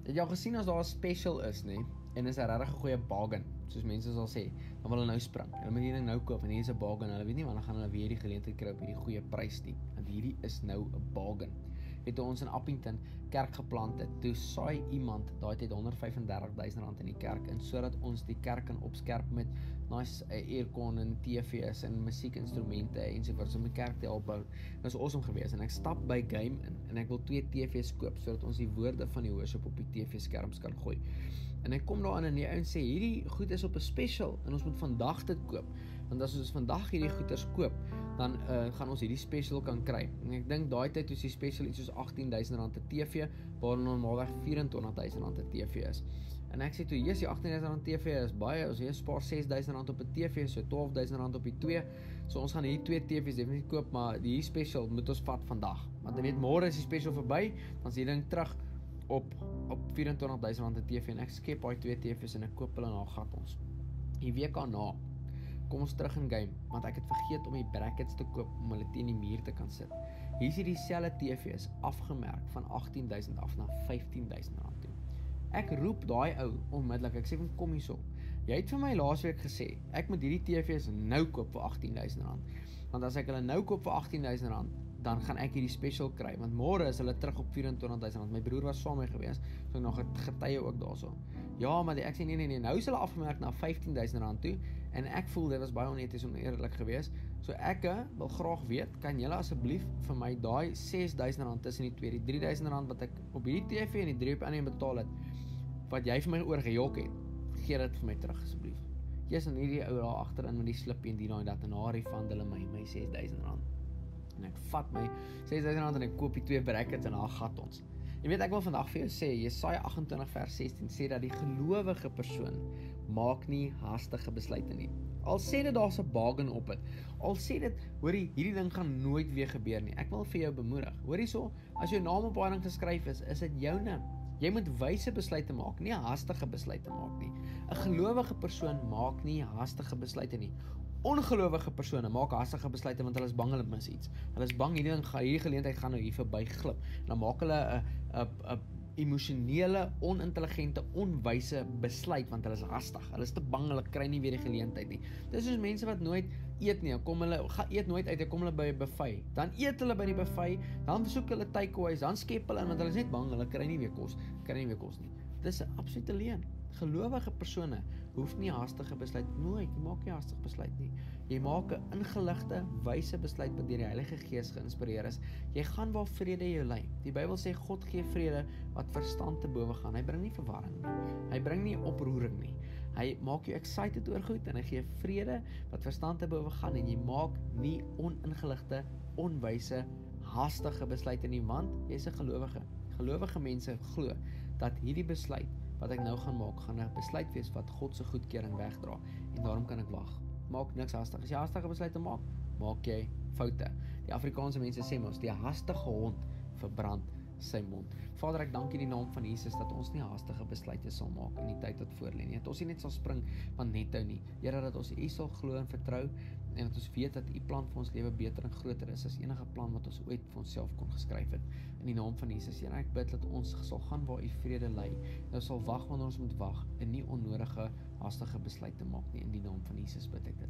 Het jy al gesien as daar 'n special is, nee, en is 'n regtig goeie bargain, soos mense sal sê, dan wil hulle nou spring. Hulle moet hierdie nou koop en hier is 'n bargain. Hulle weet nie wanneer gaan hulle weer die geleentheid kry op hierdie goeie prys nie. Want hierdie is nou 'n bargain. Toe ons in Appington kerk geplant het, toe saai iemand daai tyd R135,000 in die kerk in sodat ons die kerk kan opskerp met nice aircon en TV's en musiekinstrumente ensovoorts om die kerk te opbou. Dit was awesome geweest en ek stap by Game in en ek wil 2 TV's koop sodat ons die woorde van die worship op die TV-skerms kan gooi. En ek kom daar aan en die ou sê hierdie goed is op 'n special en ons moet vandag dit koop. Want as ons vandag hierdie goeders koop, dan gaan ons hierdie special kan kry. En ek dink daai tyd is die special iets soos R18,000 'n TV, waar normaalweg R24,000 'n TV is. En ek sê toe, yes, die R18,000 TV is baie, ons spaar R6,000 op 'n TV, so R12,000 op die 2. So ons gaan hierdie 2 TV's definitief koop, maar die special moet ons vat vandag. Want jy weet, môre is die special verby, dan is die ding terug op R24,000 'n TV en ek skep daai 2 TV's en ek koop hulle en dan gat ons. Die week daarna kom ons terug in Game, want ek het vergeet om die brackets te koop om hulle teen die muur te kan sit. Hier is dieselfde TV's afgemerk van R18,000 af na R15,000 toe. Ek roep daai ou onmiddellik, ek sê kom hierso. Jy het vir my laasweek gesê, ek moet hierdie TV's nou koop vir R18,000. Want as ek hulle nou koop vir R18,000, dan gaan ek hierdie special kry, want môre is hulle terug op R24,000. My broer was saam met my gewees, so nog 'n getuie ook daarso. Ja, maar ek sê nee, nou is hulle afgemerk na R15,000 toe, en ek voel dit was baie oneties en oneerlik geweest. So ek wil graag weet, kan julle asseblief vir my daai R6,000 tussen die twee, die R3,000 wat ek op hierdie TV en die 3 op die ander betaal het, wat jy vir my oorgejok het, gee dit vir my terug asseblief. Jy's dan hierdie ou daar agterin met die slippie en die daai dat en haar refund hulle my R6,000. En ek vat my R6,000 en ek koop die 2 brackets en daar gat ons. Jy weet, ek wil vandag vir jou sê, Jesaja 28 vers 16 sê dat die gelowige persoon maak nie hastige besluite nie. Al sê dit daar's 'n bargain op dit. Al sê dit, hoorie, hierdie ding gaan nooit weer gebeur nie. Ek wil vir jou bemoedig. Hoorie so, as jou naam op daai ding geskryf is dit joune. Jy moet wyse besluite maak, nie hastige besluite maak nie. 'n Gelowige persoon maak nie hastige besluite nie. Ongelowige persone maak hastige besluite want hulle is bang hulle mis iets. Hulle is bang hierdie geleentheid gaan nou hier verby glip. En dan maak hulle 'n emosionele, onintelligente, onwyse besluit want hulle is hastig. Hulle is te bang, hulle kry nie weer die geleentheid nie. Dis soos mense wat nooit eet nie. Kom hulle eet nooit uit, kom hulle by 'n buffet. Dan eet hulle by die buffet, dan soek hulle takeaways, dan skep hulle in want hulle is net bang, hulle kry nie weer kos nie. Dis 'n absolute leuen. Gelowige persone hoef nie hastige besluit nooit. Jy maak nie hastige besluit nie. Jy maak 'n ingeligte, wyse besluit wat deur die Heilige Gees geïnspireer is. Jy gaan waar vrede jou lei. Die Bybel sê God gee vrede wat verstand te bowe gaan. Hy bring nie verwarring nie. Hy bring nie oproering nie. Hy maak jou excited oor goed en hy gee vrede wat verstand te bowe gaan en jy maak nie oningeligte, onwyse, hastige besluite nie, want jy's 'n gelowige. Gelowige mense glo dat hierdie besluit wat ek nou gaan maak, gaan 'n besluit wees wat God se goedkeuring wegdra en daarom kan ek wag. Maak niks hastig. As jy hastige besluite maak jy foute. Die Afrikaanse mense sê mos, die hastige hond verbrand sy mond. Vader, ek dank U in die naam van Jesus dat ons nie hastige besluite sal maak in die tyd wat voor lê nie. Dat ons nie net sal spring van nethou nie. Here, dat ons U sal glo en vertrou en dat ons weet dat U plan vir ons lewe beter en groter is as enige plan wat ons ooit vir onsself kon geskryf het. In die naam van Jesus, Here, ek bid dat ons sal gaan waar U vrede lê. Ons sal wag wanneer ons moet wag en nie onnodige hastige besluite maak nie. In die naam van Jesus bid ek dit.